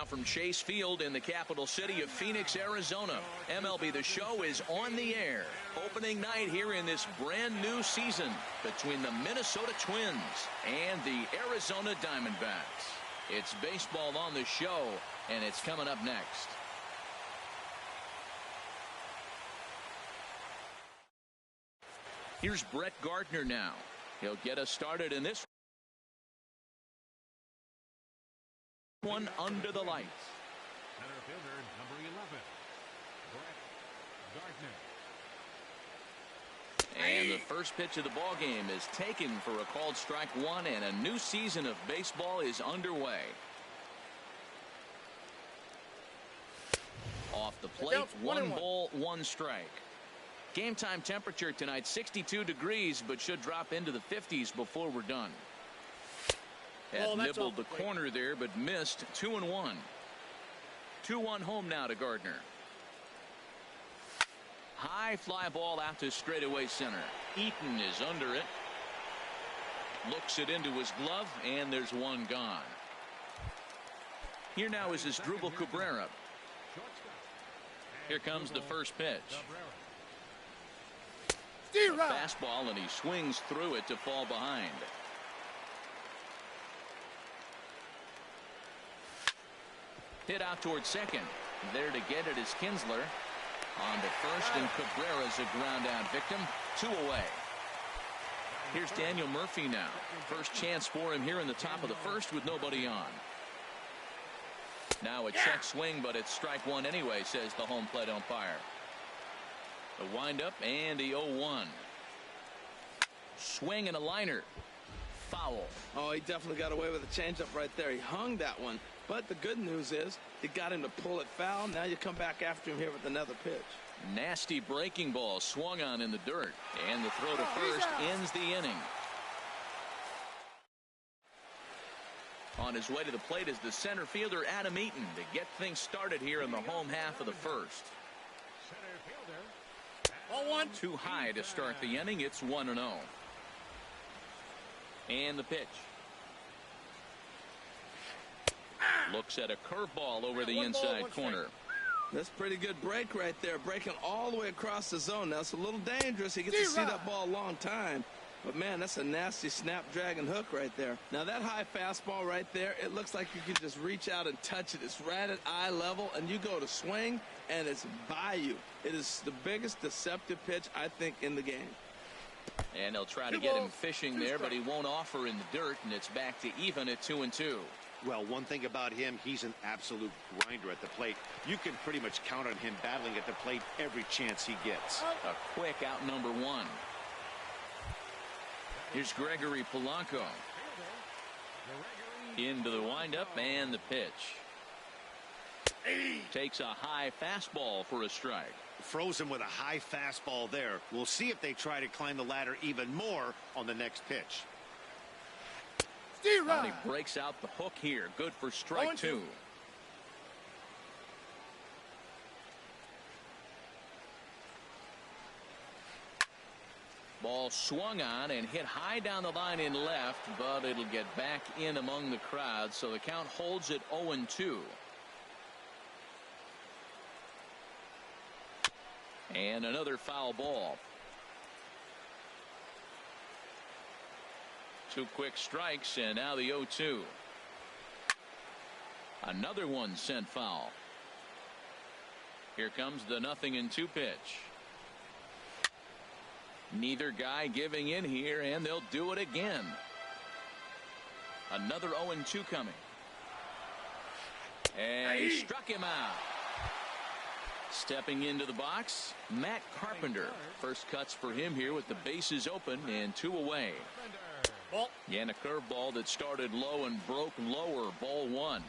now from Chase Field in the capital city of Phoenix, Arizona. MLB The Show is on the air. Opening night here in this brand new season between the Minnesota Twins and the Arizona Diamondbacks. It's baseball on the show, and it's coming up next. Here's Brett Gardner now. He'll get us started in this one under the lights. Center fielder number 11, Brett Gardner. And the first pitch of the ball game is taken for a called strike one, and a new season of baseball is underway. Off the plate, 1 ball, 1 strike. Game time temperature tonight 62 degrees, but should drop into the 50s before we're done. Had nibbled the corner there, but missed. 2-1. 2-1 home now to Gardner. High fly ball out to straightaway center. Eaton is under it. Looks it into his glove, and there's one gone. Here now is Asdrubal Cabrera. Here comes the first pitch. A fastball, and he swings through it to fall behind. Hit out towards second. There to get it is Kinsler. On to first, and Cabrera's a ground out victim. 2 away. Here's Daniel Murphy now. First chance for him here in the top of the first with nobody on. Now a check swing, but it's strike one anyway, says the home plate umpire. The windup and the 0-1. Swing and a liner. Foul. Oh, he definitely got away with a changeup right there. He hung that one. But the good news is he got him to pull it foul. Now you come back after him here with another pitch. Nasty breaking ball swung on in the dirt. And the throw to first ends the inning. On his way to the plate is the center fielder Adam Eaton to get things started here in the home half of the first. Too high to start the inning. It's 1-0. And the pitch. Looks at a curveball over the inside corner. That's a pretty good break right there. Breaking all the way across the zone. Now it's a little dangerous. He gets to see that ball a long time. But man, that's a nasty snapdragon hook right there. Now that high fastball right there, it looks like you can just reach out and touch it. It's right at eye level, and you go to swing, and it's by you. It is the biggest deceptive pitch, I think, in the game. And they'll try to get him fishing there, but he won't offer in the dirt, and it's back to even at 2-2. Well, one thing about him, he's an absolute grinder at the plate. You can pretty much count on him battling at the plate every chance he gets. A quick out number 1. Here's Gregory Polanco. Into the windup and the pitch. Takes a high fastball for a strike. Frozen with a high fastball there. We'll see if they try to climb the ladder even more on the next pitch. And he breaks out the hook here. Good for strike 2. Ball swung on and hit high down the line in left, but it'll get back in among the crowd, so the count holds at 0-2. And another foul ball. 2 quick strikes, and now the 0-2. Another one sent foul. Here comes the 0-2 pitch. Neither guy giving in here, and they'll do it again. Another 0-2 coming. And he struck him out. Stepping into the box, Matt Carpenter. First cuts for him here with the bases open and 2 away. And a curveball that started low and broke lower. Ball 1.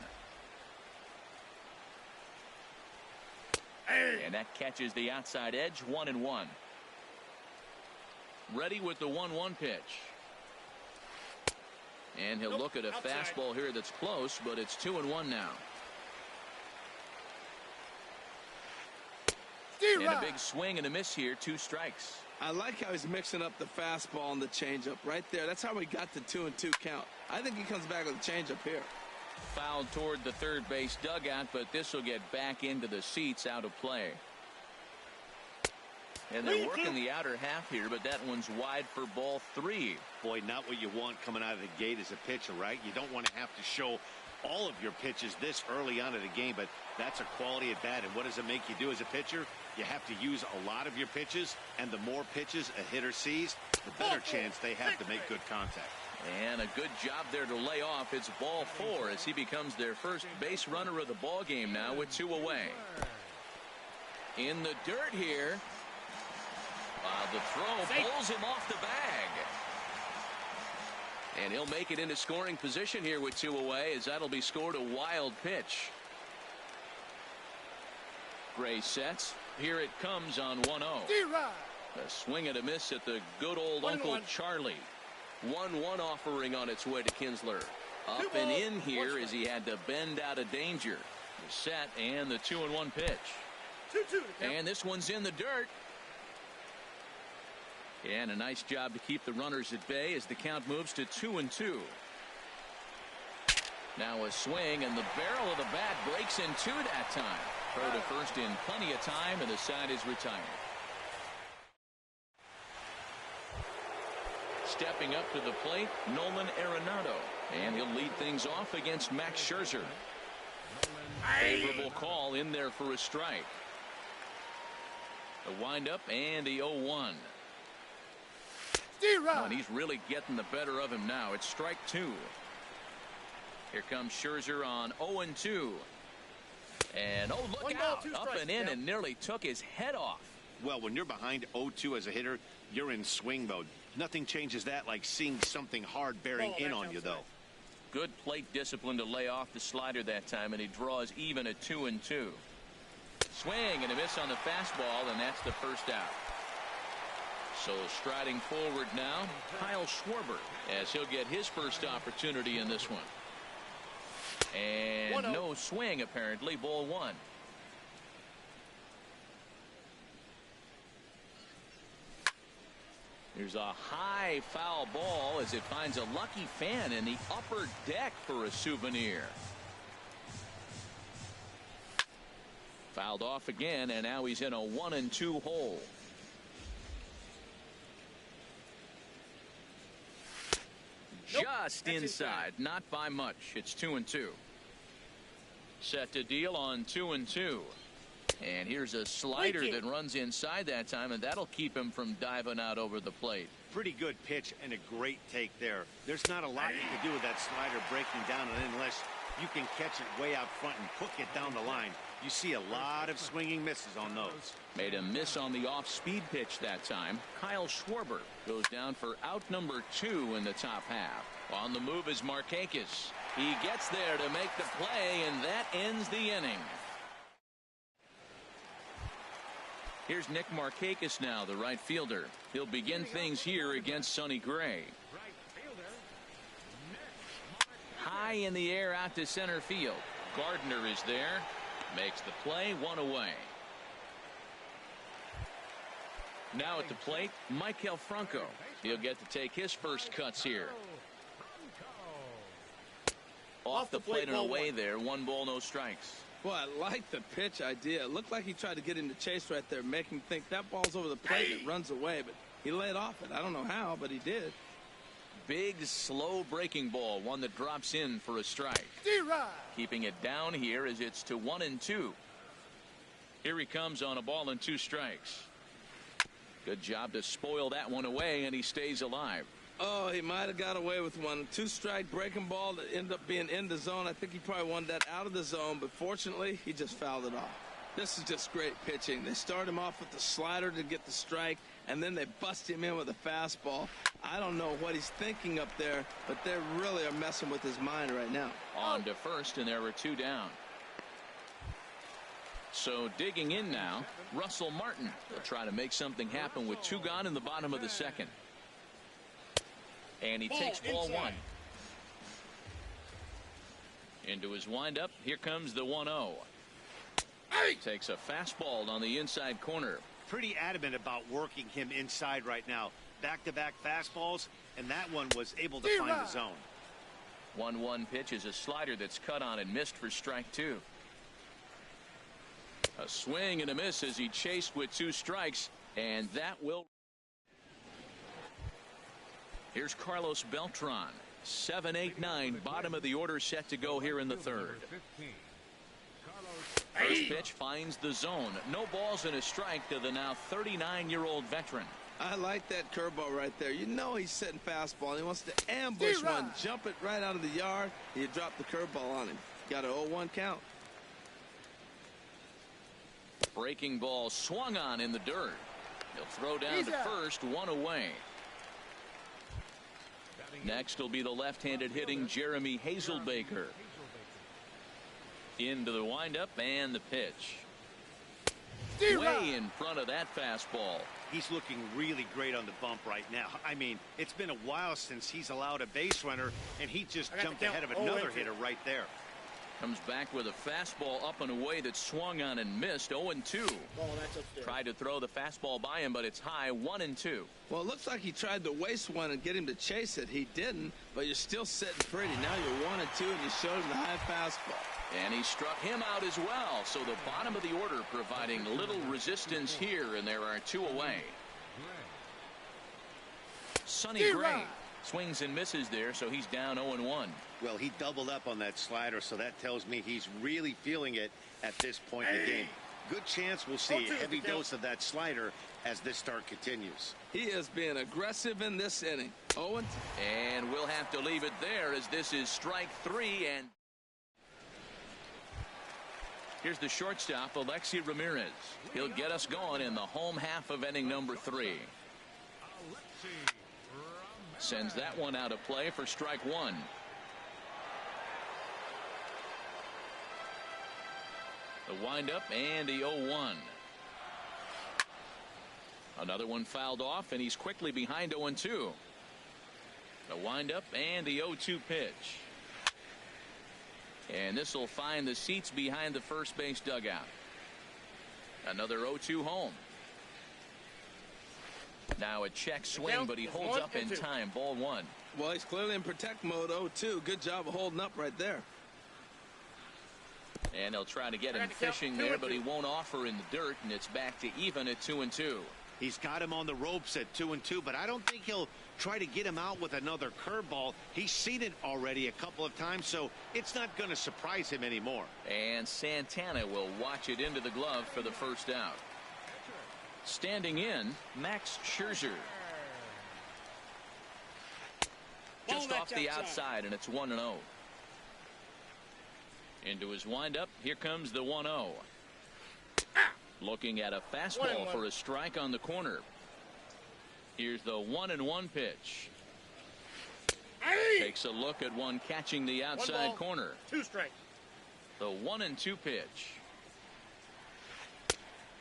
And that catches the outside edge. 1-1. Ready with the 1-1 pitch. And he'll look at a fastball here that's close, but it's 2-1 now. And a big swing and a miss here. 2 strikes. I like how he's mixing up the fastball and the changeup right there. That's how we got the 2-2 count. I think he comes back with a changeup here. Fouled toward the third base dugout, but this will get back into the seats, out of play. And they're working the outer half here, but that one's wide for ball 3. Boy, not what you want coming out of the gate as a pitcher, right? You don't want to have to show all of your pitches this early on in the game, but that's a quality at bat. And what does it make you do as a pitcher? You have to use a lot of your pitches, and the more pitches a hitter sees, the better chance they have to make good contact. And a good job there to lay off. It's ball 4 as he becomes their first base runner of the ball game now with 2 away. In the dirt here. The throw pulls him off the bag. And he'll make it into scoring position here with 2 away, as that'll be scored a wild pitch. Gray sets. Here it comes on 1-0. A swing and a miss at the good old Uncle Charlie. 1-1 offering on its way to Kinsler. Up and in here as he had to bend out of danger. The set and the 2-1 pitch. 2-2. And this one's in the dirt. And a nice job to keep the runners at bay as the count moves to 2-2. Now a swing, and the barrel of the bat breaks in 2 that time. Throw to first in plenty of time, and the side is retired. Stepping up to the plate, Nolan Arenado. And he'll lead things off against Max Scherzer. Favorable call in there for a strike. The windup and the 0-1. Oh, and he's really getting the better of him now. It's strike 2. Here comes Scherzer on 0-2. And look out, up and in, and nearly took his head off. Well, when you're behind 0-2 as a hitter, you're in swing mode. Nothing changes that like seeing something hard bearing in on you, though. Good plate discipline to lay off the slider that time, and he draws even at 2-2. Swing and a miss on the fastball, and that's the first out. So striding forward now, Kyle Schwarber, as he'll get his first opportunity in this one. And no swing, apparently. Ball 1. There's a high foul ball as it finds a lucky fan in the upper deck for a souvenir. Fouled off again, and now he's in a 1-2 hole. Just inside, not by much. It's 2-2. Set to deal on 2-2. And here's a slider that runs inside that time, and that'll keep him from diving out over the plate. Pretty good pitch and a great take there. There's not a lot you can do with that slider breaking down, and unless you can catch it way out front and hook it down the line, you see a lot of swinging misses on those. Made a miss on the off-speed pitch that time. Kyle Schwarber goes down for out number 2 in the top half. On the move is Markakis. He gets there to make the play, and that ends the inning. Here's Nick Markakis now, the right fielder. He'll begin things here against Sonny Gray. High in the air out to center field. Gardner is there. Makes the play, 1 away. Now at the plate, Maikel Franco. He'll get to take his first cuts here. Off the plate and away there. 1 ball, no strikes. Well, I like the pitch idea. It looked like he tried to get into chase right there, make him think that ball's over the plate and it runs away, but he laid off it. I don't know how, but he did. Big, slow breaking ball, one that drops in for a strike. Keeping it down here as it's to 1-2. Here he comes on a ball and 2 strikes. Good job to spoil that one away, and he stays alive. Oh, he might have got away with one. 2-strike breaking ball that ended up being in the zone. I think he probably wanted that out of the zone, but fortunately, he just fouled it off. This is just great pitching. They start him off with the slider to get the strike, and then they bust him in with a fastball. I don't know what he's thinking up there, but they really are messing with his mind right now. On to first, and there were 2 down. So digging in now, Russell Martin will try to make something happen with 2 gone in the bottom of the second. And he takes ball 1. Into his windup. Here comes the 1-0. Takes a fastball on the inside corner. Pretty adamant about working him inside right now. Back-to-back fastballs, and that one was able to find the zone. 1-1 pitch is a slider that's cut on and missed for strike 2. A swing and a miss as he chased with 2 strikes, and that will. Here's Carlos Beltran. 7, 8, 9, bottom of the order set to go here in the 3rd. First pitch finds the zone. No balls and a strike to the now 39-year-old veteran. I like that curveball right there. You know he's setting fastball. He wants to ambush one, jump it right out of the yard. You drop the curveball on him. Got an 0-1 count. Breaking ball swung on in the dirt. He'll throw down to first, 1 away. Next will be the left-handed hitting Jeremy Hazelbaker. Into the windup and the pitch. Way in front of that fastball. He's looking really great on the bump right now. I mean, it's been a while since he's allowed a base runner, and he just jumped ahead of another hitter right there. Comes back with a fastball up and away that swung on and missed. 0-2. Tried to throw the fastball by him, but it's high. 1-2. Well, it looks like he tried to waste one and get him to chase it. He didn't, but you're still sitting pretty. Now you're 1-2, and you showed him the high fastball. And he struck him out as well. So the bottom of the order providing little resistance here, and there are 2 away. Sonny Gray swings and misses there, so he's down 0-1. Well, he doubled up on that slider, so that tells me he's really feeling it at this point in the game. Good chance we'll see a heavy dose of that slider as this start continues. He is being aggressive in this inning. 0-2. And we'll have to leave it there as this is strike 3. And here's the shortstop, Alexi Ramirez. He'll get us going in the home half of inning number 3. Sends that one out of play for strike 1. The windup and the 0-1. Another one fouled off, and he's quickly behind 0-2. The windup and the 0-2 pitch. And this will find the seats behind the first base dugout. Another 0-2 home. Now a check swing, but he holds up in time. Ball 1. Well, he's clearly in protect mode. 0-2. Good job of holding up right there. And they'll try to get him fishing there, but he won't offer in the dirt, and it's back to even at 2-2. He's got him on the ropes at 2-2, but I don't think he'll try to get him out with another curveball. He's seen it already a couple of times, so it's not going to surprise him anymore. And Santana will watch it into the glove for the first out. Standing in, Max Scherzer. Just off the outside, and it's 1-0. Into his windup. Here comes the 1-0. Looking at a fastball for a strike on the corner. Here's the 1-1 pitch. Takes a look at one catching the outside corner. 2 strikes. The 1-2 pitch.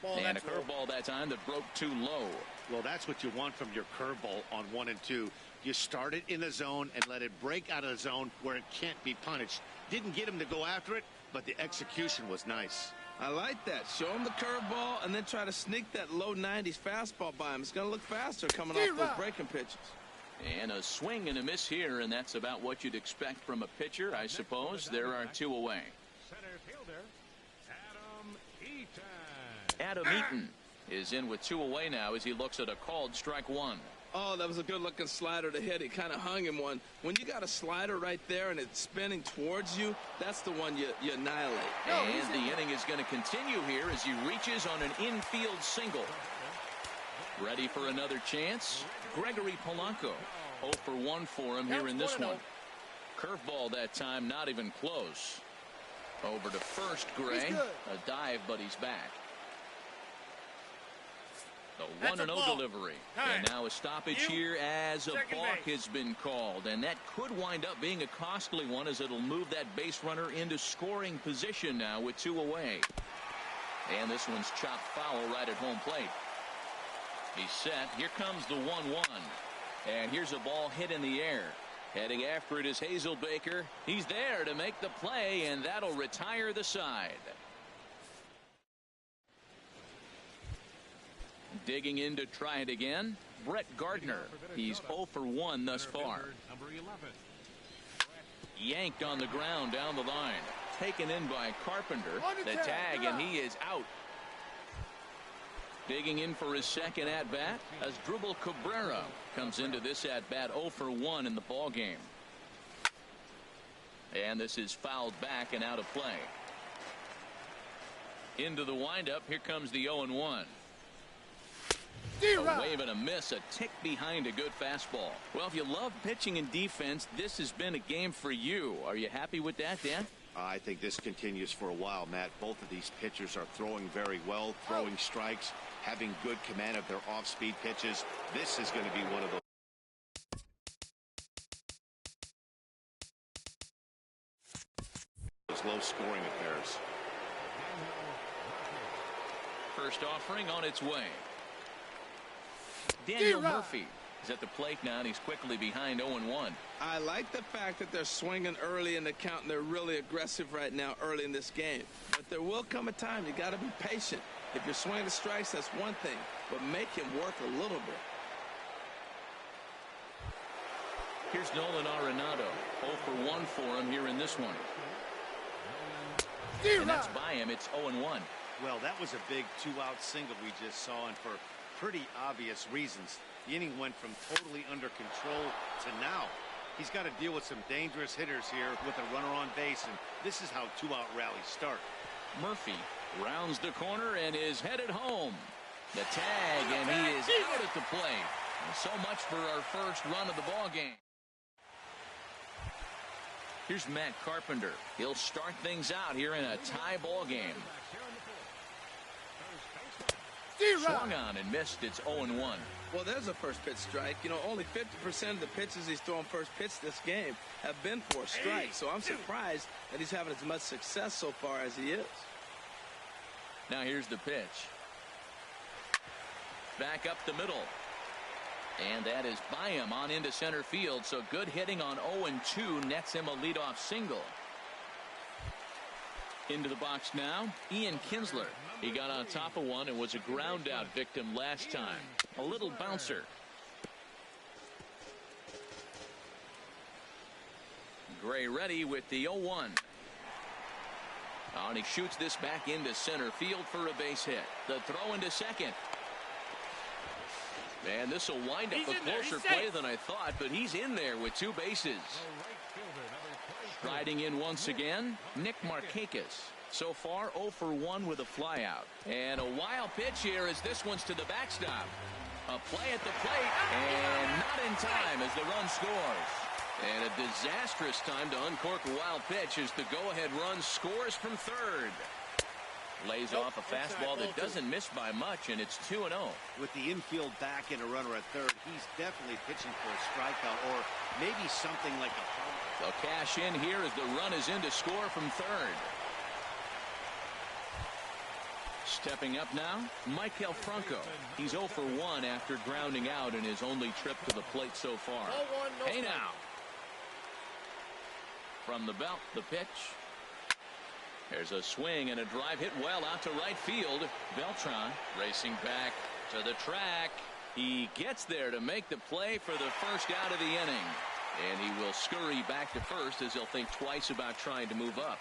And a curveball that time that broke too low. Well, that's what you want from your curveball on 1 and 2. You start it in the zone and let it break out of the zone where it can't be punished. Didn't get him to go after it, but the execution was nice. I like that. Show him the curveball and then try to sneak that low 90s fastball by him. It's going to look faster coming off those breaking pitches. And a swing and a miss here, and that's about what you'd expect from a pitcher, I suppose. There are 2 away. Center fielder, Adam Adam Eaton. Eaton is in with 2 away now as he looks at a called strike 1. Oh, that was a good-looking slider to hit. He kind of hung him one. When you got a slider right there and it's spinning towards you, that's the one you annihilate. And the inning is going to continue here as he reaches on an infield single. Ready for another chance? Gregory Polanco. 0 for 1 for him here in this one. Curveball that time, not even close. Over to first, Gray. A dive, but he's back. The 1-0 delivery. And now a stoppage here as a balk has been called. And that could wind up being a costly one as it'll move that base runner into scoring position now with 2 away. And this one's chopped foul right at home plate. He's set. Here comes the 1-1. And here's a ball hit in the air. Heading after it is Hazelbaker. He's there to make the play, and that'll retire the side. Digging in to try it again, Brett Gardner. He's 0 for 1 thus far. Yanked on the ground down the line. Taken in by Carpenter. The tag, and he is out. Digging in for his second at-bat as Asdrubal Cabrera comes into this at-bat 0 for 1 in the ball game. And this is fouled back and out of play. Into the windup. Here comes the 0-1. A wave and a miss, a tick behind a good fastball. Well, if you love pitching and defense, this has been a game for you. Are you happy with that, Dan? I think this continues for a while, Matt. Both of these pitchers are throwing very well, throwing strikes, having good command of their off-speed pitches. This is going to be one of those low-scoring affairs. First offering on its way. Daniel Murphy is at the plate now, and he's quickly behind 0-1. I like the fact that they're swinging early in the count, and they're really aggressive right now early in this game. But there will come a time you got to be patient. If you're swinging the strikes, that's one thing, but make him work a little bit. Here's Nolan Arenado. 0 for 1 for him here in this one. And that's by him. It's 0-1. Well, that was a big two-out single we just saw, and for pretty obvious reasons. The inning went from totally under control to now. He's got to deal with some dangerous hitters here with a runner on base, and this is how two-out rallies start. Murphy rounds the corner and is headed home. The tag, and he is out at the plate. And so much for our first run of the ball game. Here's Matt Carpenter. He'll start things out here in a tie ball game. Swung on and missed. It's 0-1. Well, there's a first pitch strike. You know, only 50% of the pitches he's throwing first pitch this game have been for a strike. So I'm surprised that he's having as much success so far as he is. Now here's the pitch. Back up the middle. And that is by him on into center field. So good hitting on 0-2 nets him a leadoff single. Into the box now, Ian Kinsler. He got on top of one and was a ground out victim last time. A little bouncer. Gray ready with the 0-1. And he shoots this back into center field for a base hit. The throw into second. And this will wind up a closer play than I thought, but he's in there with two bases. Riding in once again, Nick Markakis. So far 0 for 1 with a flyout. And a wild pitch here as this one's to the backstop. A play at the plate, and not in time as the run scores. And a disastrous time to uncork a wild pitch as the go-ahead run scores from third. Lays off a fastball that doesn't miss by much, and it's 2-0. With the infield back and a runner at third, he's definitely pitching for a strikeout or maybe something like a home. They'll cash in here as the run is in to score from third. Stepping up now, Maikel Franco. He's 0 for 1 after grounding out in his only trip to the plate so far. Hey now. From the belt, the pitch. There's a swing and a drive hit well out to right field. Beltran racing back to the track. He gets there to make the play for the first out of the inning. And he will scurry back to first as he'll think twice about trying to move up.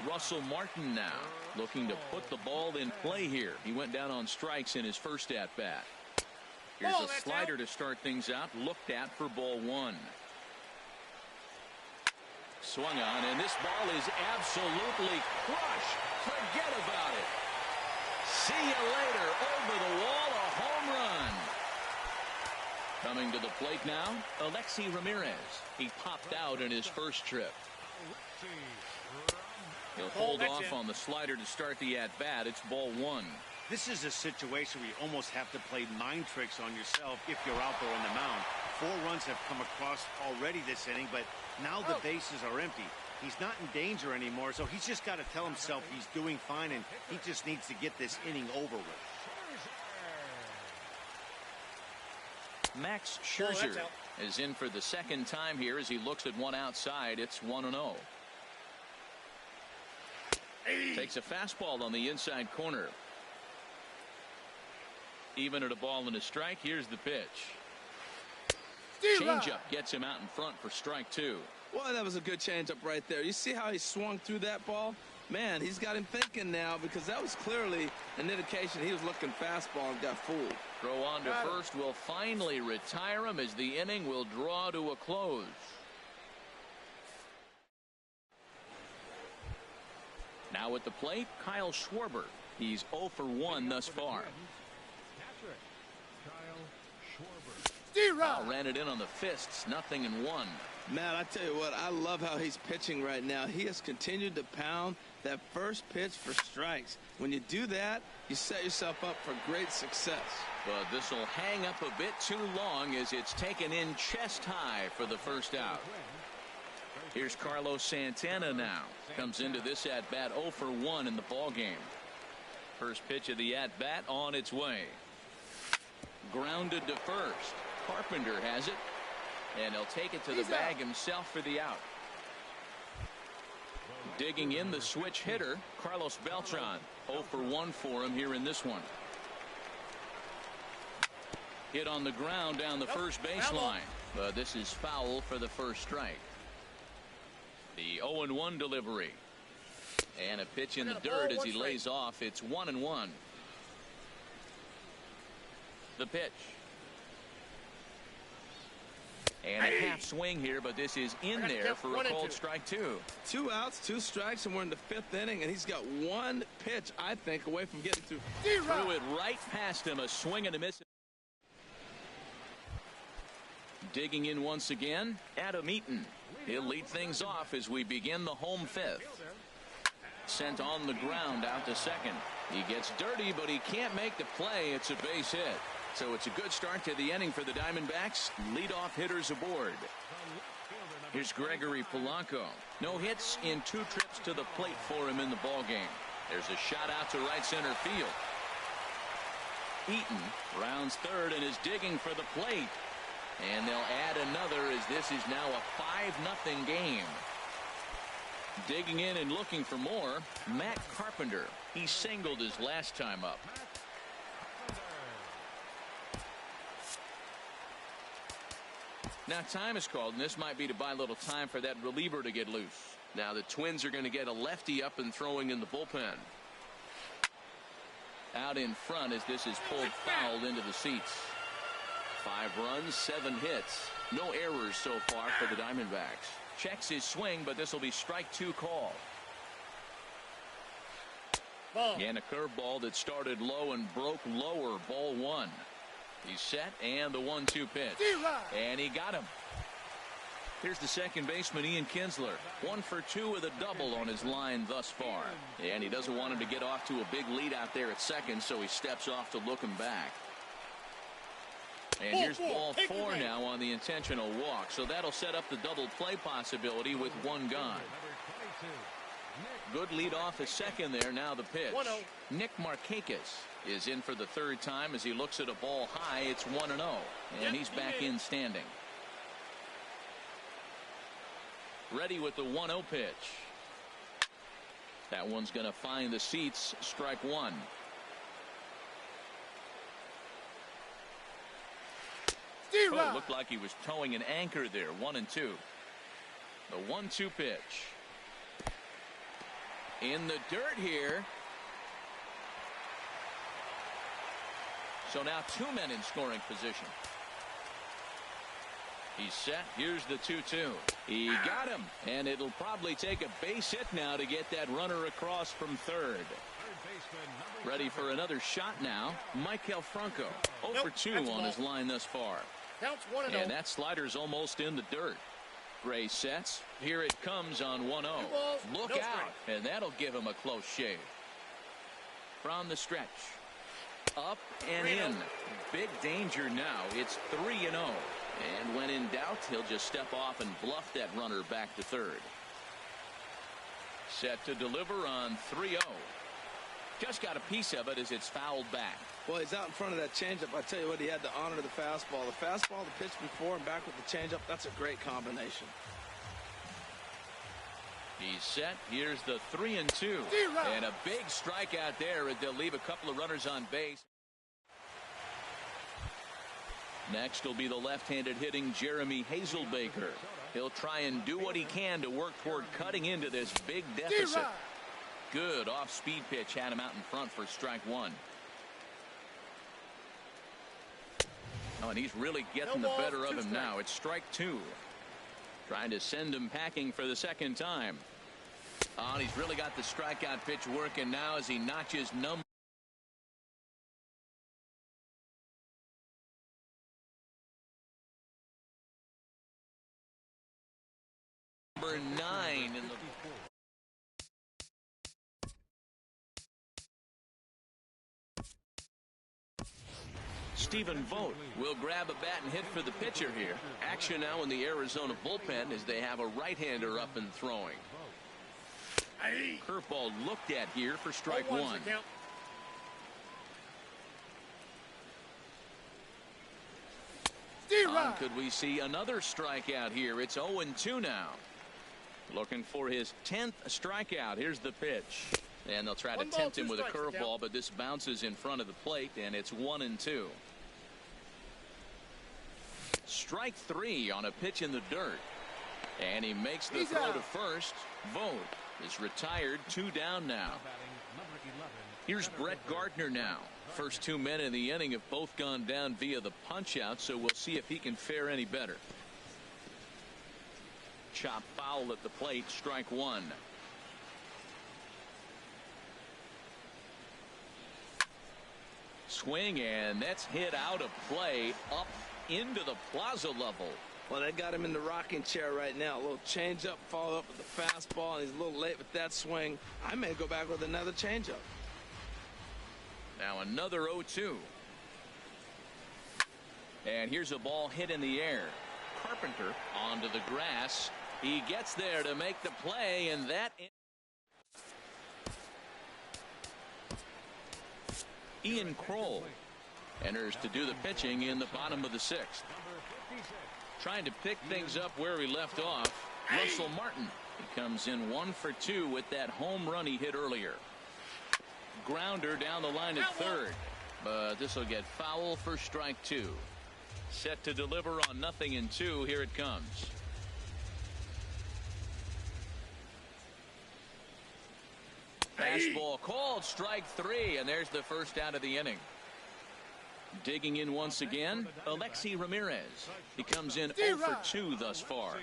Russell Martin now looking to put the ball in play here. He went down on strikes in his first at-bat. Here's a slider to start things out. Looked at for ball one. Swung on, and this ball is absolutely crushed. Forget about it. See you later. Over the wall, a home run. Coming to the plate now, Alexi Ramirez. He popped out in his first trip. He'll hold off on the slider to start the at-bat. It's ball one. This is a situation where you almost have to play mind tricks on yourself if you're out there on the mound. 4 runs have come across already this inning, but now the bases are empty. He's not in danger anymore, so he's just got to tell himself he's doing fine, and he just needs to get this inning over with. Max Scherzer is in for the second time here as he looks at one outside. It's 1-0. Takes a fastball on the inside corner. Even at a ball and a strike. Here's the pitch. Changeup gets him out in front for strike 2. Well, that was a good changeup right there. You see how he swung through that ball? Man, he's got him thinking now, because that was clearly an indication he was looking fastball and got fooled. Throw on to first will finally retire him as the inning will draw to a close. Now at the plate, Kyle Schwarber. He's 0 for 1 thus far. Kyle ran it in on the fists, 0-1. Man, I tell you what, I love how he's pitching right now. He has continued to pound that first pitch for strikes. When you do that, you set yourself up for great success. But this will hang up a bit too long as it's taken in chest high for the first out. Here's Carlos Santana now. Comes into this at-bat 0 for 1 in the ballgame. First pitch of the at-bat on its way. Grounded to first. Carpenter has it. And he'll take it to the bag himself for the out. Digging in the switch hitter, Carlos Beltran. 0 for 1 for him here in this one. Hit on the ground down the first baseline. But this is foul for the first strike. The 0-1 delivery. And a pitch in the dirt as he lays off. It's 1-1. The pitch. And a half swing here, but this is in there for a called strike 2. 2 outs, 2 strikes, and we're in the 5th inning, and he's got 1 pitch, I think, away from getting through. Threw it right past him, a swing and a miss. Digging in once again, Adam Eaton. He'll lead things off as we begin the home 5th. Sent on the ground out to second. He gets dirty, but he can't make the play. It's a base hit. So it's a good start to the inning for the Diamondbacks. Leadoff hitters aboard. Here's Gregory Polanco. No hits in 2 trips to the plate for him in the ballgame. There's a shot out to right center field. Eaton rounds third and is digging for the plate. And they'll add another as this is now a 5-0 game. Digging in and looking for more, Matt Carpenter. He singled his last time up. Now time is called, and this might be to buy a little time for that reliever to get loose. Now the Twins are going to get a lefty up and throwing in the bullpen. Out in front as this is pulled foul into the seats. 5 runs, 7 hits. No errors so far for the Diamondbacks. Checks his swing, but this will be strike 2 call. And a curveball that started low and broke lower. Ball 1. He's set, and the 1-2 pitch. And he got him. Here's the second baseman, Ian Kinsler. 1 for 2 with a double on his line thus far. And he doesn't want him to get off to a big lead out there at second, so he steps off to look him back. And here's ball 4 now on the intentional walk. So that'll set up the double play possibility with 1 gone. Good lead off at second there. Now the pitch. Nick Markakis is in for the 3rd time as he looks at a ball high. It's 1-0. And he's back in standing. Ready with the 1-0 pitch. That one's going to find the seats. Strike 1. Oh, it looked like he was towing an anchor there. 1-2. The 1-2 pitch. In the dirt here. So now 2 men in scoring position. He's set. Here's the 2-2. He got him. And it'll probably take a base hit now to get that runner across from third. Ready for another shot now. Maikel Franco. 0 for 2 on his line thus far. And that slider's almost in the dirt. Gray sets. Here it comes on 1-0. Look out. And that'll give him a close shave. From the stretch. Up and in. Big danger now. It's 3-0. And when in doubt, he'll just step off and bluff that runner back to third. Set to deliver on 3-0. Just got a piece of it as it's fouled back. Well, he's out in front of that changeup. I tell you what, he had to honor the fastball. The fastball, the pitch before, and back with the changeup. That's a great combination. He's set. Here's the 3-2. And a big strikeout there. They'll leave a couple of runners on base. Next will be the left-handed hitting Jeremy Hazelbaker. He'll try and do what he can to work toward cutting into this big deficit. Good off-speed pitch had him out in front for strike one. Oh, and he's really getting the better of him now. It's strike two. Trying to send him packing for the second time. Oh, and he's really got the strikeout pitch working now as he notches number 9 in the Stephen Vogt will grab a bat and hit for the pitcher here. Action now in the Arizona bullpen as they have a right-hander up and throwing. Curveball looked at here for strike one. Could we see another strikeout here? It's 0-2 now. Looking for his 10th strikeout. Here's the pitch. And they'll try to tempt him with a curveball, but this bounces in front of the plate, and it's 1-2. Strike three on a pitch in the dirt. And he makes the throw to first. Vogt is retired, 2 down now. Here's Brett Gardner now. First 2 men in the inning have both gone down via the punch out, so we'll see if he can fare any better. Chop foul at the plate, strike one. Swing, and that's hit out of play up into the plaza level. Well, they got him in the rocking chair right now. A little changeup, follow up with the fastball, and he's a little late with that swing. I may go back with another changeup. Now another 0-2. And here's a ball hit in the air. Carpenter onto the grass. He gets there to make the play, and that Ian Kroll enters to do the pitching in the bottom of the 6th. Trying to pick things up where he left off. Russell Martin. He comes in 1 for 2 with that home run he hit earlier. Grounder down the line at third, but this will get foul for strike two. Set to deliver on 0-2. Here it comes. Fastball called, strike three, and there's the first out of the inning. Digging in once again, Alexi Ramirez. He comes in 0 for 2 thus far.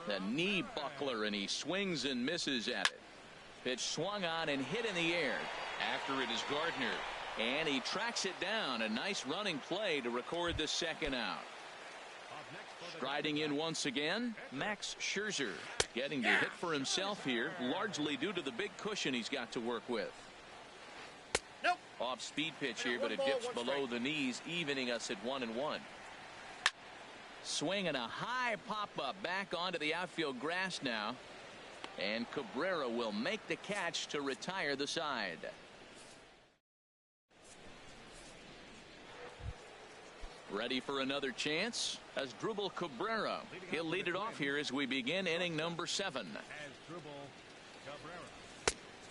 The knee buckler, and he swings and misses at it. Pitch swung on and hit in the air. After it is Gardner, and he tracks it down. A nice running play to record the second out. Striding in once again, Max Scherzer, getting the hit for himself here, largely due to the big cushion he's got to work with. Off speed pitch here, but it dips below the knees, evening us at 1-1. Swinging a high pop up back onto the outfield grass now, and Cabrera will make the catch to retire the side. Ready for another chance as Drupal Cabrera. He'll lead it off here as we begin inning number 7.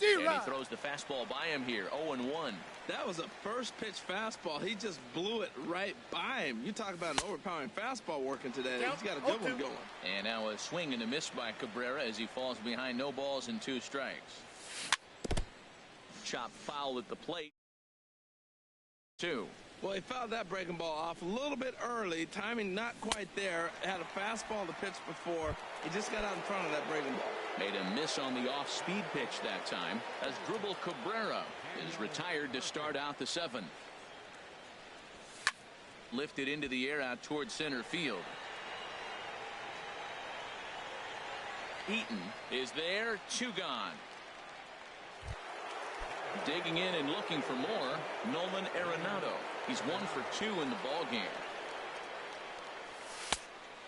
And he throws the fastball by him here. 0-1. That was a first pitch fastball. He just blew it right by him. You talk about an overpowering fastball working today. He's got a good one going. And now a swing and a miss by Cabrera as he falls behind, no balls and 2 strikes. Chop foul at the plate. 2. Well, he fouled that breaking ball off a little bit early. Timing not quite there. Had a fastball to pitch before. He just got out in front of that breaking ball. Made a miss on the off-speed pitch that time as Drupal Cabrera is retired to start out the 7th. Lifted into the air out towards center field. Eaton is there. 2 gone. Digging in and looking for more, Nolan Arenado. He's 1 for 2 in the ball game.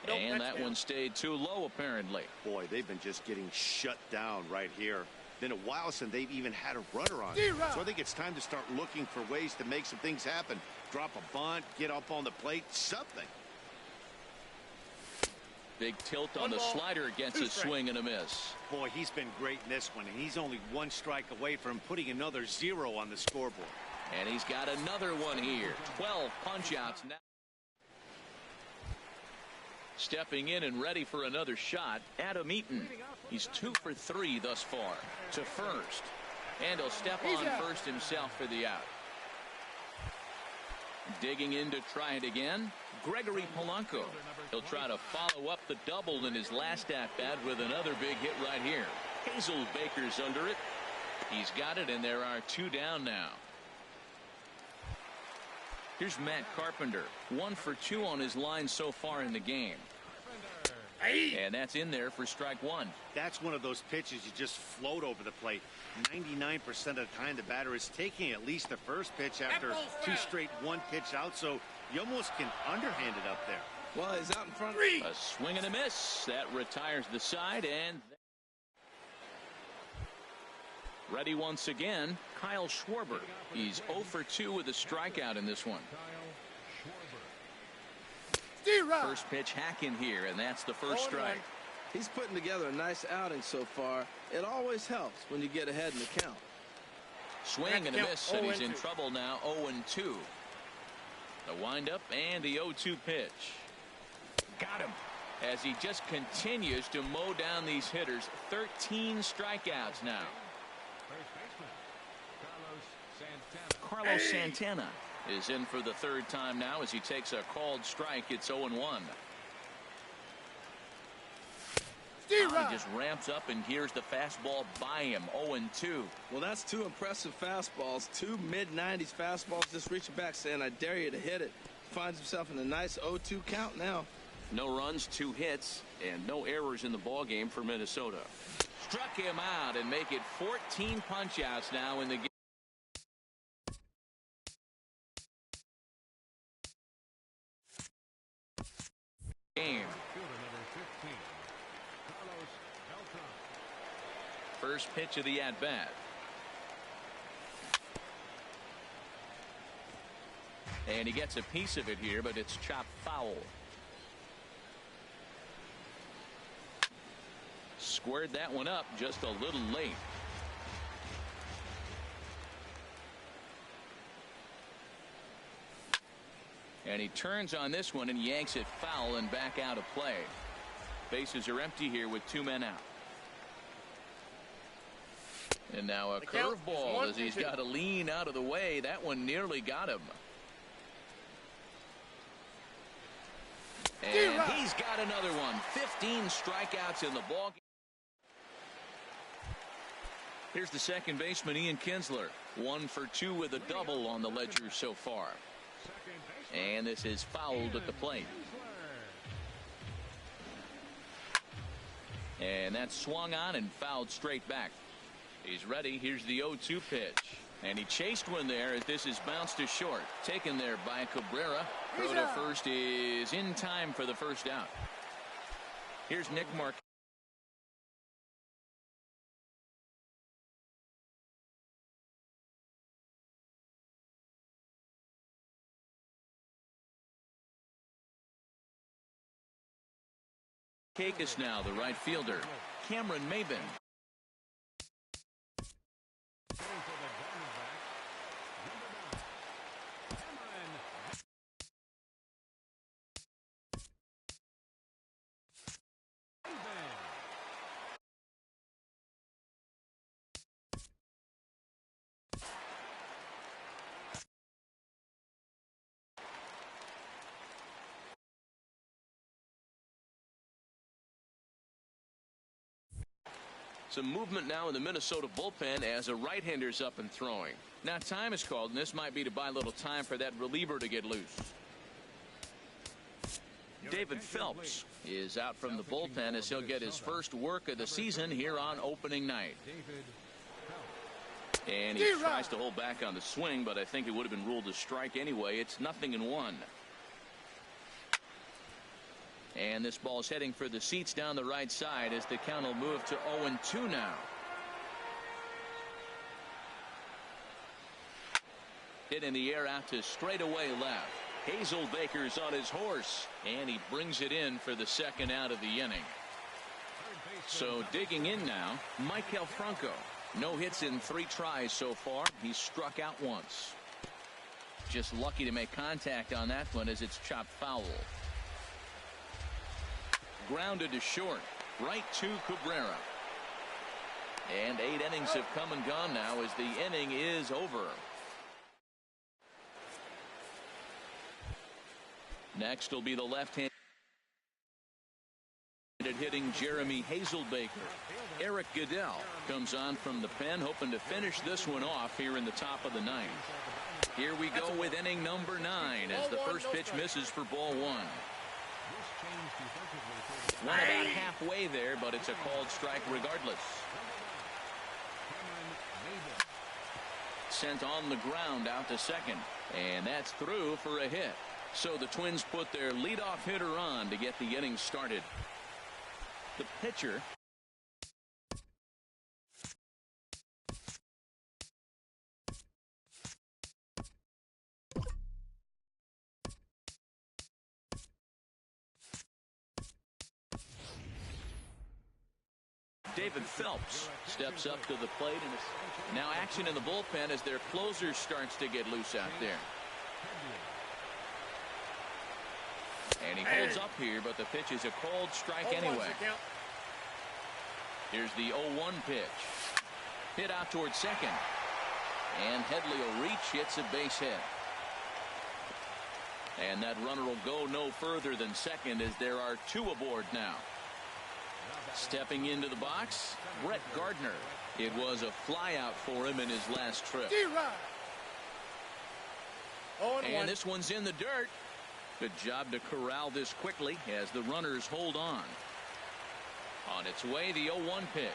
And that one stayed too low, apparently. Boy, they've been just getting shut down right here. Been a while since they've even had a runner on. So I think it's time to start looking for ways to make some things happen. Drop a bunt, get up on the plate, something. Big tilt on the slider against a swing and a miss. Boy, he's been great in this one, and he's only 1 strike away from putting another 0 on the scoreboard. And he's got another one here. 12 punch outs now. Stepping in and ready for another shot, Adam Eaton. He's 2 for 3 thus far. To first. And he'll step on first himself for the out. Digging in to try it again, Gregory Polanco. He'll try to follow up the double in his last at-bat with another big hit right here. Hazel Baker's under it. He's got it, and there are 2 down now. Here's Matt Carpenter. 1 for 2 on his line so far in the game. And that's in there for strike 1. That's one of those pitches you just float over the plate. 99% of the time the batter is taking at least the first pitch after 2 straight 1-pitch out, so you almost can underhand it up there. Well, he's out in front. A swing and a miss. That retires the side, and ready once again, Kyle Schwarber. He's 0 for 2 with a strikeout in this one. First pitch hack in here, and that's the first strike. He's putting together a nice outing so far. It always helps when you get ahead in the count. Swing and a miss, and he's in trouble now. 0-2. The windup and the 0-2 pitch. Got him. As he just continues to mow down these hitters. 13 strikeouts now. Carlos Santana is in for the 3rd time now as he takes a called strike. It's 0-1. He just ramps up, and here's the fastball by him. 0-2. Well, that's 2 impressive fastballs. 2 mid-90s fastballs just reaching back saying, I dare you to hit it. Finds himself in a nice 0-2 count now. No runs, 2 hits, and no errors in the ball game for Minnesota. Struck him out and make it 14 punch-outs now in the game. First pitch of the at-bat. And he gets a piece of it here, but it's chopped foul. Squared that one up just a little late. And he turns on this one and yanks it foul and back out of play. Bases are empty here with 2 men out. And now a curveball as he's got to lean out of the way. That one nearly got him. And he's got another one. 15 strikeouts in the ball game. Here's the second baseman, Ian Kinsler. 1 for 2 with a double on the ledger so far. And this is fouled at the plate. And that's swung on and fouled straight back. He's ready. Here's the 0-2 pitch. And he chased one there as this is bounced to short. Taken there by Cabrera. Throw to first is in time for the first out. Here's Nick Markakis. Now the right fielder. Cameron Maybin. Some movement now in the Minnesota bullpen as a right-hander's up and throwing. Now time is called, and this might be to buy a little time for that reliever to get loose. David Phelps is out from the bullpen as he'll get his first work of the season here on opening night. And he tries to hold back on the swing, but I think it would have been ruled a strike anyway. It's 0-1. And this ball's heading for the seats down the right side as the count will move to 0-2 now. Hit in the air out to straightaway left. Hazel Baker's on his horse, and he brings it in for the second out of the inning. So digging in now, Maikel Franco. No hits in 3 tries so far. He's struck out once. Just lucky to make contact on that one as it's chopped foul. grounded to short. Right to Cabrera. And 8 innings have come and gone now as the inning is over. Next will be the left-handed hitting Jeremy Hazelbaker. Eric Goodell comes on from the pen, hoping to finish this one off here in the top of the 9th. Here we go with inning number 9 as the first pitch misses for ball 1. One about halfway there, but it's a called strike regardless. Sent on the ground out to second, and that's through for a hit. So the Twins put their leadoff hitter on to get the inning started. The pitcher David Phelps steps up to the plate, and now action in the bullpen as their closer starts to get loose out there. And he holds up here, but the pitch is a called strike anyway. Here's the 0-1 pitch. Hit out towards second. And Headley will reach, hits a base hit. And that runner will go no further than second as there are 2 aboard now. Stepping into the box, Brett Gardner. It was a flyout for him in his last trip. And this one's in the dirt. Good job to corral this quickly as the runners hold on. On its way, the 0-1 pitch.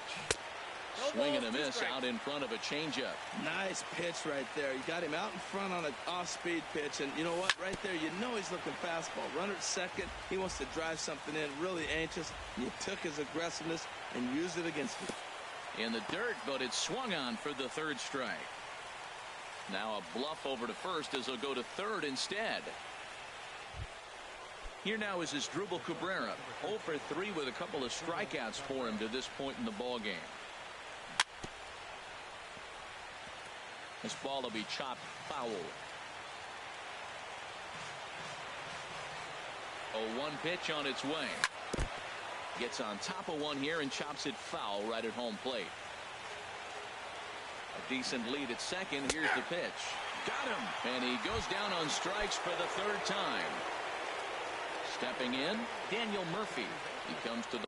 Swing and a miss out in front of a changeup. Nice pitch right there. You got him out in front on an off-speed pitch, and you know what? Right there, you know he's looking fastball. Runner at second. He wants to drive something in. Really anxious. You took his aggressiveness and used it against him. In the dirt, but it's swung on for the 3rd strike. Now a bluff over to first as he'll go to third instead. Here now is Asdrubal Cabrera, 0 for 3 with a couple of strikeouts for him to this point in the ball game. This ball will be chopped foul. 0-1 pitch on its way. Gets on top of one here and chops it foul right at home plate. A decent lead at second. Here's the pitch. Got him. And he goes down on strikes for the 3rd time. Stepping in, Daniel Murphy. He comes to the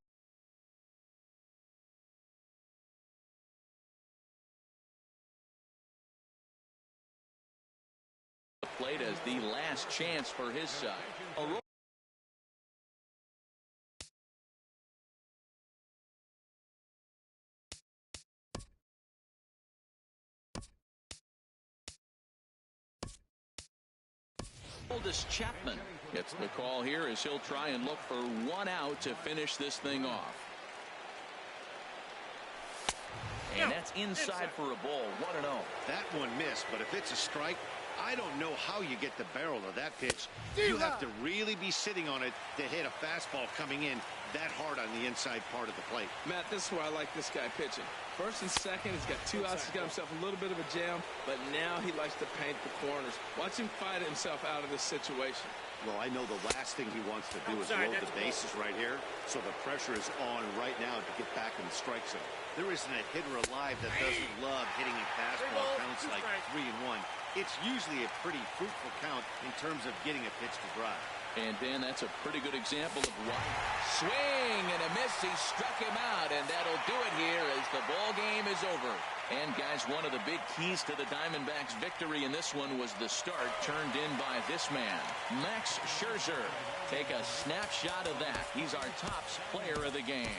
plate as the last chance for his side. Aroldis Chapman gets the call here as he'll try and look for 1 out to finish this thing off. And that's inside for a ball. 1-0. That one missed, but if it's a strike, I don't know how you get the barrel of that pitch. You have to really be sitting on it to hit a fastball coming in that hard on the inside part of the plate. Matt, this is where I like this guy pitching. First and second, he's got 2 outs. He's got himself a little bit of a jam, but now he likes to paint the corners. Watch him fight himself out of this situation. Well, I know the last thing he wants to do is load the bases right here, so the pressure is on right now to get back in the strike zone. There isn't a hitter alive that doesn't love hitting a fastball counts like 3-1. It's usually a pretty fruitful count in terms of getting a pitch to drive. And Dan, that's a pretty good example of why. Swing and a miss. He struck him out, and that'll do it here as the ball game is over. And guys, one of the big keys to the Diamondbacks' victory in this one was the start turned in by this man, Max Scherzer. Take a snapshot of that. He's our top player of the game.